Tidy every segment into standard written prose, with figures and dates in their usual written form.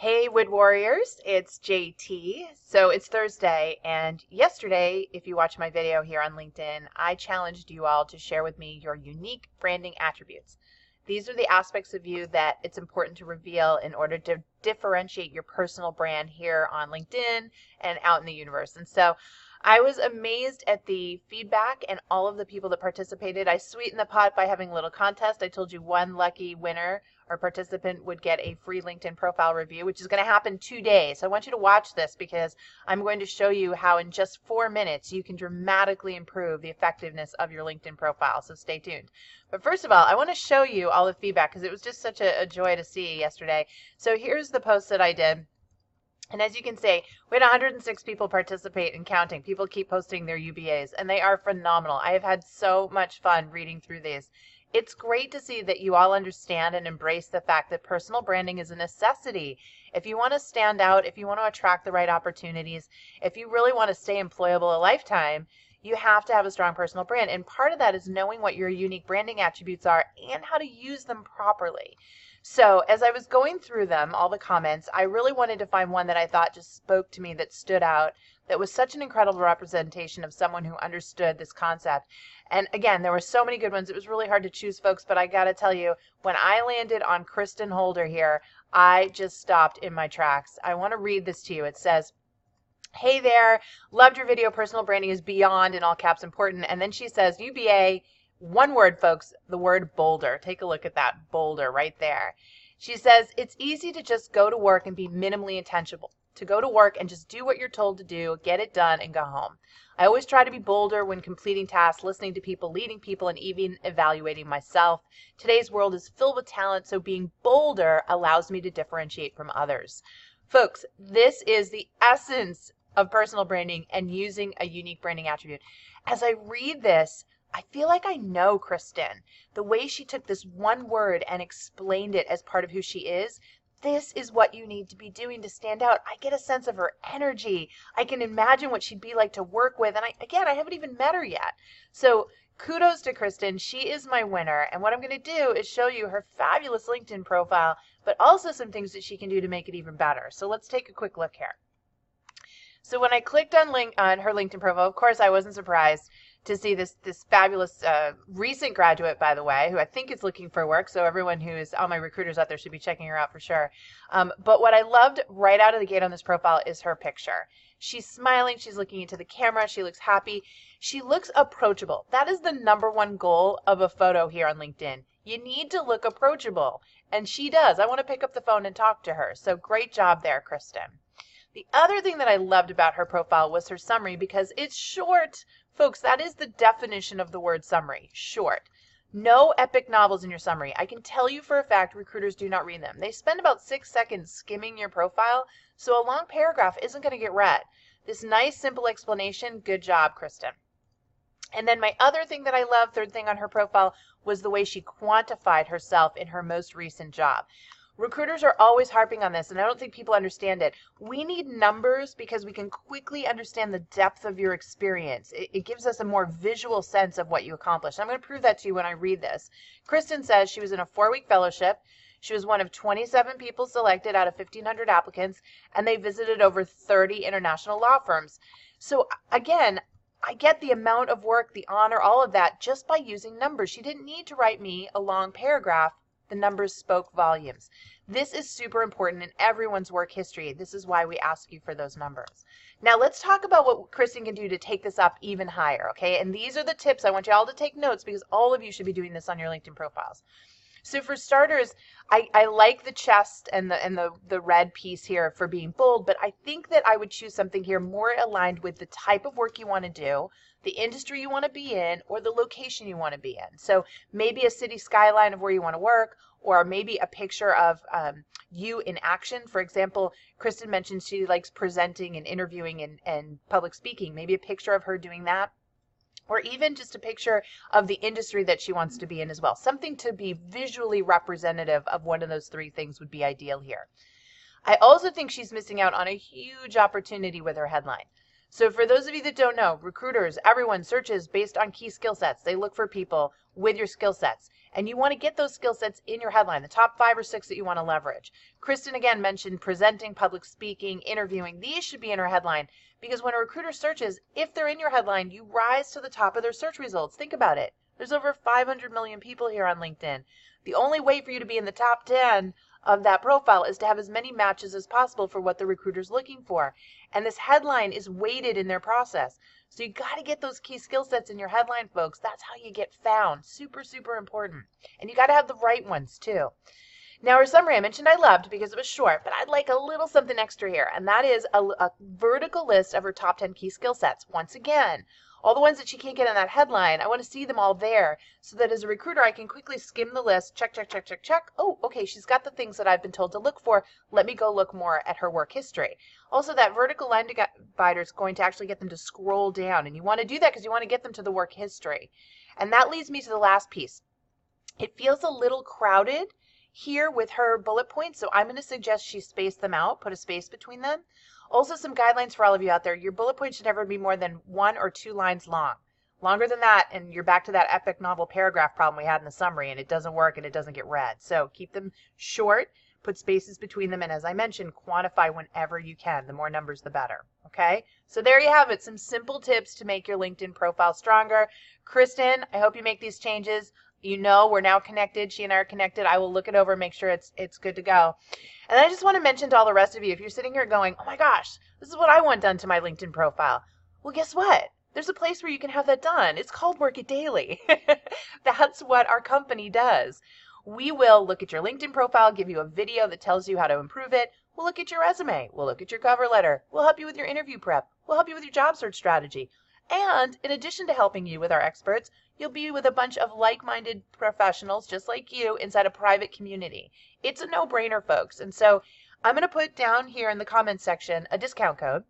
Hey, Wood Warriors, it's JT. So it's Thursday, and yesterday, if you watch my video here on LinkedIn, I challenged you all to share with me your unique branding attributes. These are the aspects of you that it's important to reveal in order to differentiate your personal brand here on LinkedIn and out in the universe. And so I was amazed at the feedback and all of the people that participated. I sweetened the pot by having a little contest. I told you one lucky winner or participant would get a free LinkedIn profile review, which is going to happen today. So I want you to watch this because I'm going to show you how in just 4 minutes you can dramatically improve the effectiveness of your LinkedIn profile. So stay tuned. But first of all, I want to show you all the feedback because it was just such a joy to see yesterday. So here's the post that I did. And as you can see, we had 106 people participate and counting. People keep posting their UBAs, and they are phenomenal. I have had so much fun reading through these. It's great to see that you all understand and embrace the fact that personal branding is a necessity. If you want to stand out, if you want to attract the right opportunities, if you really want to stay employable a lifetime, you have to have a strong personal brand. And part of that is knowing what your unique branding attributes are and how to use them properly. So as I was going through them, all the comments, I really wanted to find one that I thought just spoke to me, that stood out, that was such an incredible representation of someone who understood this concept. And again, there were so many good ones. It was really hard to choose, folks, but I got to tell you, when I landed on Kristen Holder here, I just stopped in my tracks. I want to read this to you. It says, "Hey there, loved your video. Personal branding is beyond, in all caps, important." And then she says, UBA, one word, folks, the word bolder. Take a look at that bolder right there. She says, "It's easy to just go to work and be minimally intentional. To go to work and just do what you're told to do, get it done, and go home. I always try to be bolder when completing tasks, listening to people, leading people, and even evaluating myself. Today's world is filled with talent, so being bolder allows me to differentiate from others." Folks, this is the essence of personal branding and using a unique branding attribute. As I read this, I feel like I know Kristen. The way she took this one word and explained it as part of who she is, this is what you need to be doing to stand out. I get a sense of her energy. I can imagine what she'd be like to work with. And I haven't even met her yet. So kudos to Kristen. She is my winner. And what I'm going to do is show you her fabulous LinkedIn profile, but also some things that she can do to make it even better. So let's take a quick look here. So when I clicked on her LinkedIn profile, of course, I wasn't surprised to see this fabulous recent graduate, by the way, who I think is looking for work. So everyone who is, all my recruiters out there should be checking her out for sure. But what I loved right out of the gate on this profile is her picture. She's smiling. She's looking into the camera. She looks happy. She looks approachable. That is the #1 goal of a photo here on LinkedIn. You need to look approachable. And she does. I want to pick up the phone and talk to her. So great job there, Kristen. The other thing that I loved about her profile was her summary, because it's short. Folks, that is the definition of the word summary, short. No epic novels in your summary. I can tell you for a fact recruiters do not read them. They spend about 6 seconds skimming your profile, so a long paragraph isn't going to get read. This nice, simple explanation, good job, Kristen. And then my other thing that I love, third thing on her profile, was the way she quantified herself in her most recent job. Recruiters are always harping on this, and I don't think people understand it. We need numbers because we can quickly understand the depth of your experience. It gives us a more visual sense of what you accomplished. I'm going to prove that to you when I read this. Kristen says she was in a 4-week fellowship. She was one of 27 people selected out of 1,500 applicants, and they visited over 30 international law firms. So again, I get the amount of work, the honor, all of that just by using numbers. She didn't need to write me a long paragraph. The numbers spoke volumes. This is super important in everyone's work history. This is why we ask you for those numbers. Now let's talk about what Kristen can do to take this up even higher, okay? And these are the tips. I want you all to take notes because all of you should be doing this on your LinkedIn profiles. So for starters, I like the chest and the red piece here for being bold, but I think that I would choose something here more aligned with the type of work you want to do, the industry you want to be in, or the location you want to be in. So maybe a city skyline of where you want to work, or maybe a picture of you in action. For example, Kristen mentioned she likes presenting and interviewing and public speaking. Maybe a picture of her doing that. Or even just a picture of the industry that she wants to be in as well. Something to be visually representative of one of those 3 things would be ideal here. I also think she's missing out on a huge opportunity with her headline. So for those of you that don't know, recruiters, everyone searches based on key skill sets. They look for people with your skill sets. And you want to get those skill sets in your headline, the top 5 or 6 that you want to leverage. Kristen again mentioned presenting, public speaking, interviewing. These should be in her headline because when a recruiter searches, if they're in your headline, you rise to the top of their search results. Think about it. There's over 500 million people here on LinkedIn. The only way for you to be in the top 10 of that profile is to have as many matches as possible for what the recruiter's looking for. And this headline is weighted in their process. So you got to get those key skill sets in your headline, folks. That's how you get found. Super, super important. And you got to have the right ones too. Now, her summary I mentioned I loved because it was short, but I'd like a little something extra here. And that is a vertical list of her top 10 key skill sets. Once again, all the ones that she can't get in that headline, I want to see them all there so that as a recruiter, I can quickly skim the list, check, check, check, check, check. Oh, okay, she's got the things that I've been told to look for. Let me go look more at her work history. Also, that vertical line divider is going to actually get them to scroll down. And you want to do that because you want to get them to the work history. And that leads me to the last piece. It feels a little crowded here with her bullet points, so I'm going to suggest she space them out, put a space between them. Also, some guidelines for all of you out there. Your bullet points should never be more than 1 or 2 lines long. Longer than that, and you're back to that epic novel paragraph problem we had in the summary, and it doesn't work and it doesn't get read. So keep them short, put spaces between them, and as I mentioned, quantify whenever you can. The more numbers, the better. Okay? So there you have it. Some simple tips to make your LinkedIn profile stronger. Kristen, I hope you make these changes. You know, we're now connected. She and I are connected. I will look it over and make sure it's good to go. And I just want to mention to all the rest of you, if you're sitting here going, oh my gosh, this is what I want done to my LinkedIn profile. Well, guess what? There's a place where you can have that done. It's called Work It Daily. That's what our company does. We will look at your LinkedIn profile, give you a video that tells you how to improve it. We'll look at your resume. We'll look at your cover letter. We'll help you with your interview prep. We'll help you with your job search strategy. And in addition to helping you with our experts, you'll be with a bunch of like-minded professionals just like you inside a private community. It's a no-brainer, folks. And so I'm going to put down here in the comments section a discount code.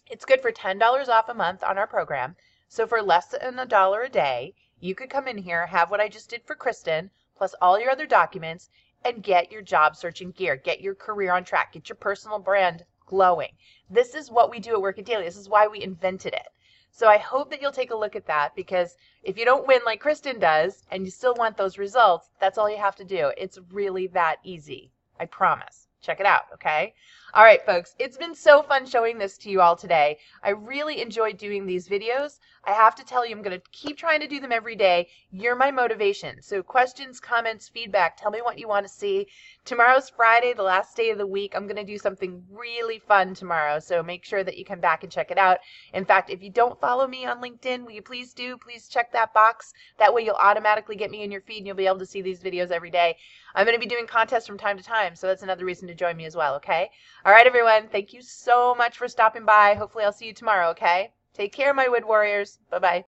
It's good for $10 off a month on our program. So for less than $1 a day, you could come in here, have what I just did for Kristen, plus all your other documents, and get your job searching gear, get your career on track, get your personal brand glowing. This is what we do at Work It Daily. This is why we invented it. So I hope that you'll take a look at that, because if you don't win like Kristen does and you still want those results, that's all you have to do. It's really that easy. I promise. Check it out, okay? All right, folks, it's been so fun showing this to you all today. I really enjoyed doing these videos. I have to tell you, I'm going to keep trying to do them every day. You're my motivation. So questions, comments, feedback, tell me what you want to see. Tomorrow's Friday, the last day of the week. I'm going to do something really fun tomorrow, so make sure that you come back and check it out. In fact, if you don't follow me on LinkedIn, will you please do? Please check that box. That way you'll automatically get me in your feed and you'll be able to see these videos every day. I'm going to be doing contests from time to time, so that's another reason to join me as well, okay? All right, everyone. Thank you so much for stopping by. Hopefully I'll see you tomorrow, okay? Take care, my wood warriors. Bye-bye.